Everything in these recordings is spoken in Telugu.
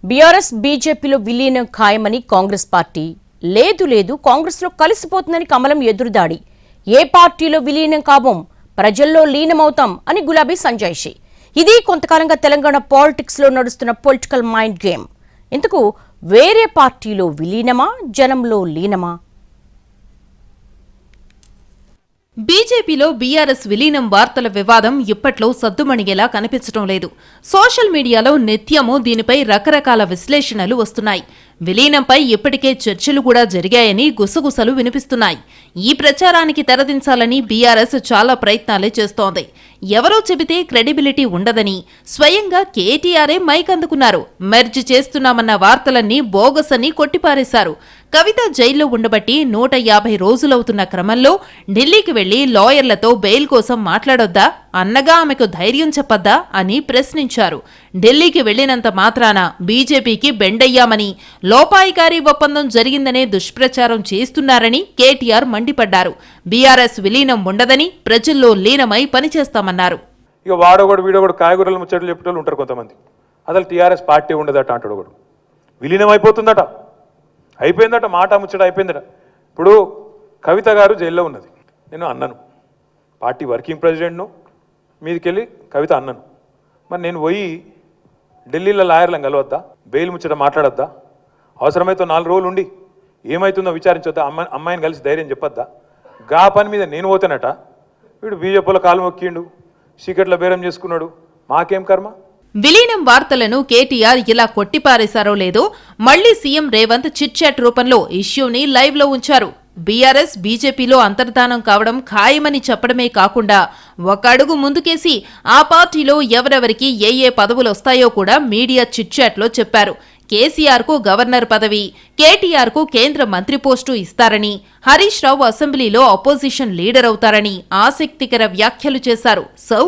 బీఆర్ఎస్ బీజేపీలో విలీనం ఖాయమని కాంగ్రెస్ పార్టీ లేదు కాంగ్రెస్లో కలిసిపోతుందని కమలం ఎదురుదాడి. ఏ పార్టీలో విలీనం కాబోం, ప్రజల్లో లీనమవుతాం అని గులాబీ సంజాయిషి. ఇది కొంతకాలంగా తెలంగాణ పాలిటిక్స్ లో నడుస్తున్న పొలిటికల్ మైండ్ గేమ్. ఇందుకు వేరే పార్టీలో విలీనమా, జనంలో లీనమా? బీజేపీలో బీఆర్ఎస్ విలీనం వార్తల వివాదం ఇప్పట్లో సద్దుమణిగేలా కనిపించడం లేదు. సోషల్ మీడియాలో నిత్యము దీనిపై రకరకాల విశ్లేషణలు వస్తున్నాయి. విలీనంపై ఇప్పటికే చర్చలు కూడా జరిగాయని గుసగుసలు వినిపిస్తున్నాయి. ఈ ప్రచారానికి తెరదించాలని బీఆర్ఎస్ చాలా ప్రయత్నాలే చేస్తోంది. ఎవరో చెబితే క్రెడిబిలిటీ ఉండదని స్వయంగా కేటీఆరే మైక్ అందుకున్నారు. మెర్జ్ చేస్తున్నామన్న వార్తలన్నీ బోగస్ అని కొట్టిపారేశారు. కవిత జైల్లో ఉండబట్టి 150 రోజులవుతున్న క్రమంలో ఢిల్లీకి వెళ్లి లాయర్లతో బెయిల్ కోసం మాట్లాడొద్దా, అన్నగా ఆమెకు ధైర్యం చెప్పొద్దా అని ప్రశ్నించారు. ఢిల్లీకి వెళ్లినంత మాత్రాన బీజేపీకి బెండయ్యామని, లోపాయికారీ ఒప్పందం జరిగిందనే దుష్ప్రచారం చేస్తున్నారని కేటీఆర్ మండిపడ్డారు. బీఆర్ఎస్ విలీనం ఉండదని, ప్రజల్లో లీనమై పనిచేస్తామన్నారు. ఇక వాడొకడు వీడొకడు కాయగూరలు ముచ్చట్లు చెప్పేటోళ్ళు ఉంటారు కొంతమంది. అసలు టీఆర్ఎస్ పార్టీ ఉండదట అంటాడు ఒకడు. విలీనం అయిపోతుందట, అయిపోయిందట, మాట ముచ్చట అయిపోయిందట. ఇప్పుడు కవిత గారు జైల్లో ఉన్నది, నేను అన్నను, పార్టీ వర్కింగ్ ప్రెసిడెంట్ను, మీదికెళ్ళి కవిత అన్నను. మరి నేను పోయి ఢిల్లీలో లాయర్లను కలవద్దా, బెయిల్ ముచ్చట మాట్లాడొద్దా, అవసరమైతే 4 రోజులు ఉండి ఏమవుతుందో విచారించొద్దా, అమ్మాయిని కలిసి ధైర్యం చెప్పొద్దా? గా పని మీద నేను పోతానట, వీడు బీజేపీలో కాలు మొక్కిండు, సీక్రెట్లో బేరం చేసుకున్నాడు, మాకేం కర్మ? విలీనం వార్తలను కేటీఆర్ ఇలా కొట్టిపారేశారో లేదో, మళ్లీ సీఎం రేవంత్ చిట్ చాట్ రూపంలో ఇష్యూని లైవ్ లో ఉంచారు. బీఆర్ఎస్ బీజేపీలో అంతర్ధానం కావడం ఖాయమని చెప్పడమే కాకుండా ఒక అడుగు ముందుకేసి ఆ పార్టీలో ఎవరెవరికి ఏ పదవులొస్తాయో కూడా మీడియా చిట్ చాట్ లో చెప్పారు. కేసీఆర్కు గవర్నర్ పదవి, కేటీఆర్కు కేంద్ర మంత్రి పోస్టు ఇస్తారని, హరీష్ రావు అసెంబ్లీలో అపోజిషన్ లీడర్ అవుతారని ఆసక్తికర వ్యాఖ్యలు చేశారు. సో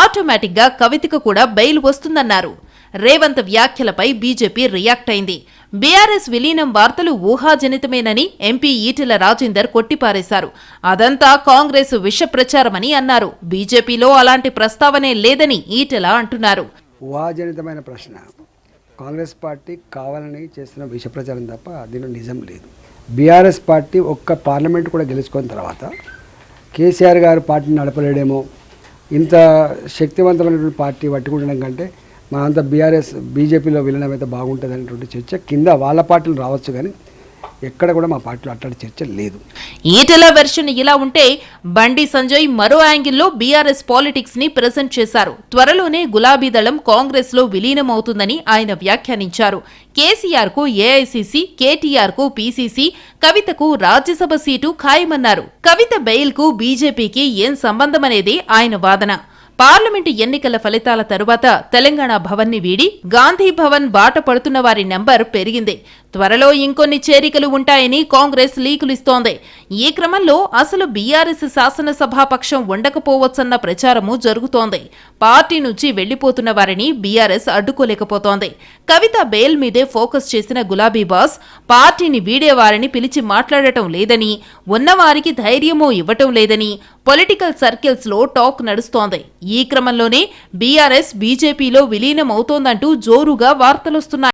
ఆటోమేటిక్గా కవితకు కూడా బెయిల్ వస్తుందన్నారు. రేవంత్ వ్యాఖ్యలపై బీజేపీ రియాక్ట్ అయింది. బీఆర్ఎస్ విలీనం వార్తలు ఊహాజనితమేనని ఎంపీ ఈటెల రాజేందర్ కొట్టిపారేశారు. అదంతా కాంగ్రెస్ విష ప్రచారమని అన్నారు. బీజేపీలో అలాంటి ప్రస్తావనే లేదని ఈటెల అంటున్నారు. ఊహాజనితమైన ప్రశ్న. కాంగ్రెస్ పార్టీ కావాలని చేస్తున్న విష ప్రచారం తప్ప దీనిలో నిజం లేదు. బీఆర్ఎస్ పార్టీ ఒక్క పార్లమెంట్ కూడా గెలుచుకున్న తర్వాత కేసీఆర్ గారు పార్టీని నడపలేడేమో, ఇంత శక్తివంతమైనటువంటి పార్టీ పట్టుకుండడం కంటే మనంతా బీజేపీలో విలీనం అయితే బాగుంటుంది అనేటువంటి చర్చ కింద వాళ్ళ పార్టీలు రావచ్చు, కానీ ఎక్కడ కూడా మా పార్టీలో అట్లాంటి చర్చ లేదు. ఈటెల వెర్షన్ ఇలా ఉంటే, బండి సంజయ్ మరో యాంగిల్లో బీఆర్ఎస్ పాలిటిక్స్ ని ప్రెజెంట్ చేశారు. త్వరలోనే గులాబీ దళం కాంగ్రెస్ లో విలీనం అవుతుందని ఆయన వ్యాఖ్యానించారు. కేసీఆర్ కు ఏఐసీసీ, కేటీఆర్ కు పీసీసీ, కవితకు రాజ్యసభ సీటు ఖాయమన్నారు. కవిత బెయిల్ కు బీజేపీకి ఏం సంబంధమనేది ఆయన వాదన. పార్లమెంటు ఎన్నికల ఫలితాల తరువాత తెలంగాణ భవన్ ని వీడి గాంధీ భవన్ బాట పడుతున్న వారి నెంబర్ పెరిగింది. త్వరలో ఇంకొన్ని చేరికలు ఉంటాయని కాంగ్రెస్ లీకులిస్తోంది. ఈ క్రమంలో అసలు బీఆర్ఎస్ శాసనసభాపక్షం ఉండకపోవచ్చన్న ప్రచారము జరుగుతోంది. పార్టీ నుంచి వెళ్లిపోతున్న వారిని బీఆర్ఎస్ అడ్డుకోలేకపోతోంది. కవిత బెయిల్ మీదే ఫోకస్ చేసిన గులాబీ బాస్ పార్టీని వీడేవారిని పిలిచి మాట్లాడటం లేదని, ఉన్నవారికి ధైర్యమూ ఇవ్వటం లేదని పొలిటికల్ సర్కిల్స్ లో టాక్ నడుస్తోంది. ఈ క్రమంలోనే బీఆర్ఎస్ బీజేపీలో విలీనం అవుతోందంటూ జోరుగా వార్తలొస్తున్నాయి.